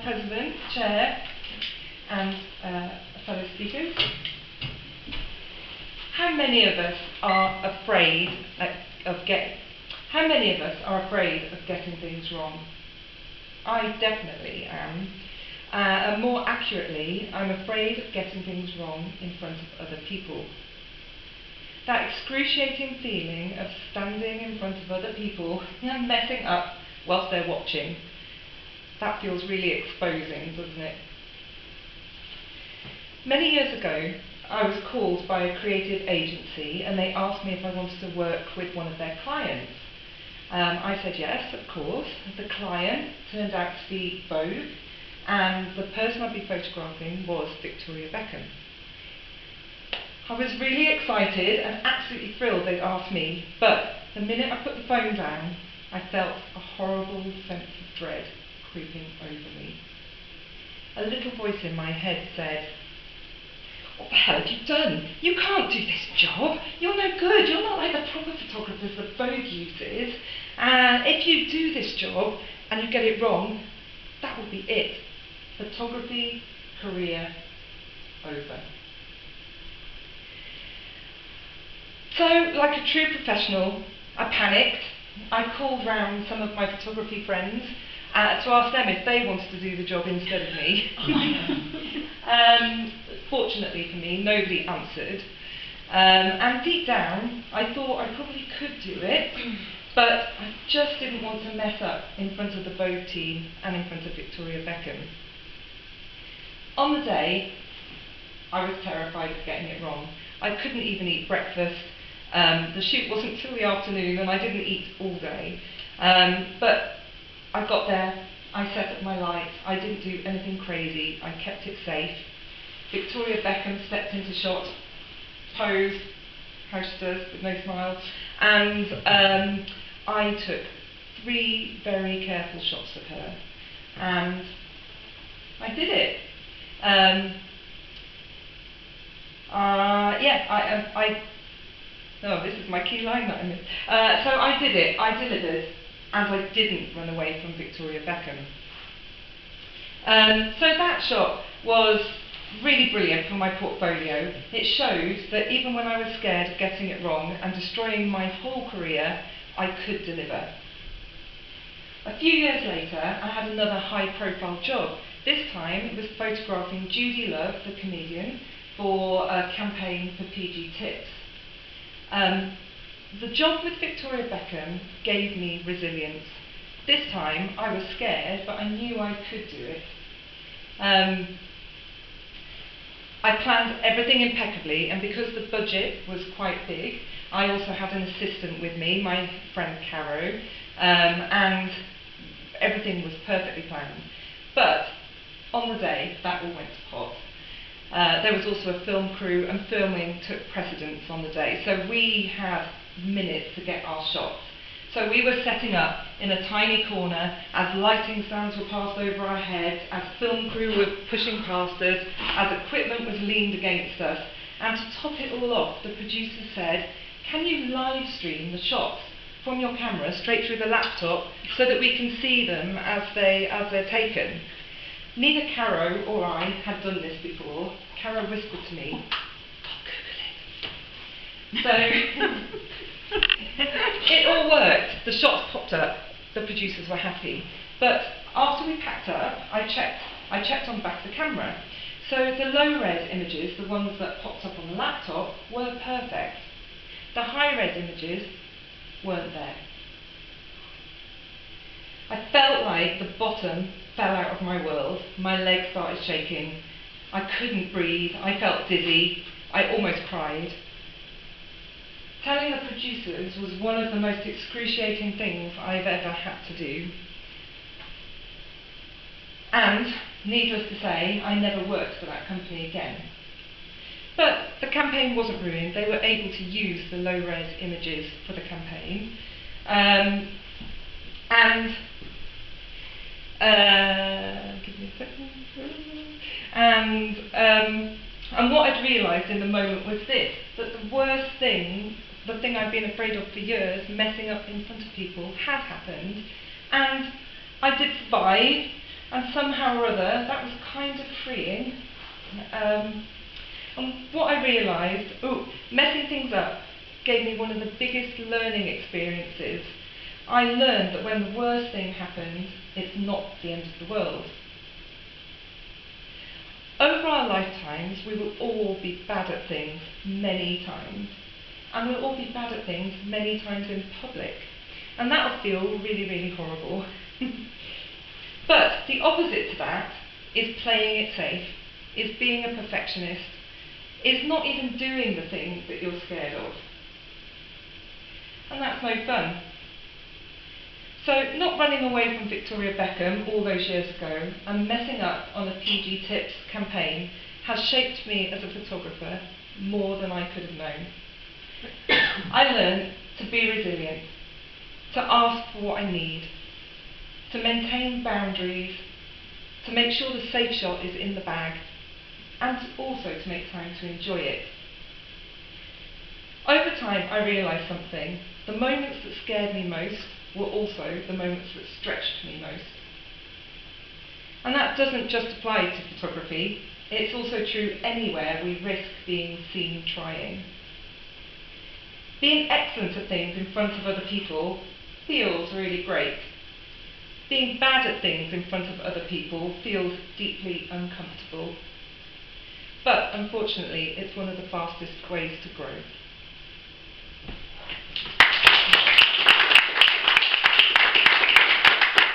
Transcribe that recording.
President, Chair, and fellow speakers. How many of us are afraid of getting things wrong? I definitely am. And more accurately, I'm afraid of getting things wrong in front of other people. That excruciating feeling of standing in front of other people and messing up whilst they're watching, that feels really exposing, doesn't it? Many years ago, I was called by a creative agency and they asked me if I wanted to work with one of their clients. I said yes, of course. The client turned out to be Vogue, and the person I'd be photographing was Victoria Beckham. I was really excited and absolutely thrilled they'd asked me, but the minute I put the phone down, I felt a horrible sense of dread creeping over me. A little voice in my head said, "What the hell have you done? You can't do this job. You're no good. You're not like the proper photographers that Vogue uses. If you do this job and you get it wrong, that will be it. Photography career over." So, like a true professional, I panicked. I called round some of my photography friends to ask them if they wanted to do the job instead of me. Fortunately for me, nobody answered. And deep down, I thought I probably could do it, but I just didn't want to mess up in front of the Vogue team and in front of Victoria Beckham. On the day, I was terrified of getting it wrong. I couldn't even eat breakfast. The shoot wasn't till the afternoon and I didn't eat all day. But I got there, I set up my lights, I didn't do anything crazy, I kept it safe. Victoria Beckham stepped into shot, posed, how she does, with no smile, and I took 3 very careful shots of her, and I did it. This is my key line that I missed. So I did it, I delivered, and I didn't run away from Victoria Beckham. So that shot was really brilliant for my portfolio. It showed that even when I was scared of getting it wrong and destroying my whole career, I could deliver. A few years later, I had another high-profile job. This time, it was photographing Judy Love, the comedian, for a campaign for PG Tips. The job with Victoria Beckham gave me resilience. This time, I was scared, but I knew I could do it. I planned everything impeccably, and because the budget was quite big, I also had an assistant with me, my friend Caro, and everything was perfectly planned. But on the day, that all went to pot. There was also a film crew, and filming took precedence on the day, so we had minutes to get our shots. So we were setting up in a tiny corner as lighting stands were passed over our heads, as film crew were pushing past us, as equipment was leaned against us. And to top it all off, the producer said, "Can you live stream the shots from your camera straight through the laptop so that we can see them as they're taken?" Neither Caro or I had done this before. Caro whispered to me, "I'll Google it." So it all worked. The shots popped up. The producers were happy. But after we packed up, I checked on the back of the camera. So the low-res images, the ones that popped up on the laptop, were perfect. The high-res images weren't there. I felt like the bottom fell out of my world. My legs started shaking. I couldn't breathe. I felt dizzy. I almost cried. Telling the producers was one of the most excruciating things I've ever had to do. And, needless to say, I never worked for that company again. But the campaign wasn't ruined. They were able to use the low-res images for the campaign. Give me a second. And what I'd realised in the moment was this, that the worst thing, the thing I'd been afraid of for years, messing up in front of people, had happened. And I did survive, And somehow or other, that was kind of freeing. And what I realised, messing things up gave me one of the biggest learning experiences. I learned that when the worst thing happens, it's not the end of the world. Over our lifetimes, we will all be bad at things many times. And we'll all be bad at things many times in public. And that'll feel really, really horrible. But the opposite to that is playing it safe, is being a perfectionist, is not even doing the things that you're scared of. And that's no fun. So not running away from Victoria Beckham all those years ago and messing up on a PG Tips campaign has shaped me as a photographer more than I could have known. I learned to be resilient, to ask for what I need, to maintain boundaries, to make sure the safe shot is in the bag, and also to make time to enjoy it. Over time, I realised something. The moments that scared me most were also the moments that stretched me most. And that doesn't just apply to photography, it's also true anywhere we risk being seen trying. Being excellent at things in front of other people feels really great. Being bad at things in front of other people feels deeply uncomfortable. But unfortunately, it's one of the fastest ways to grow.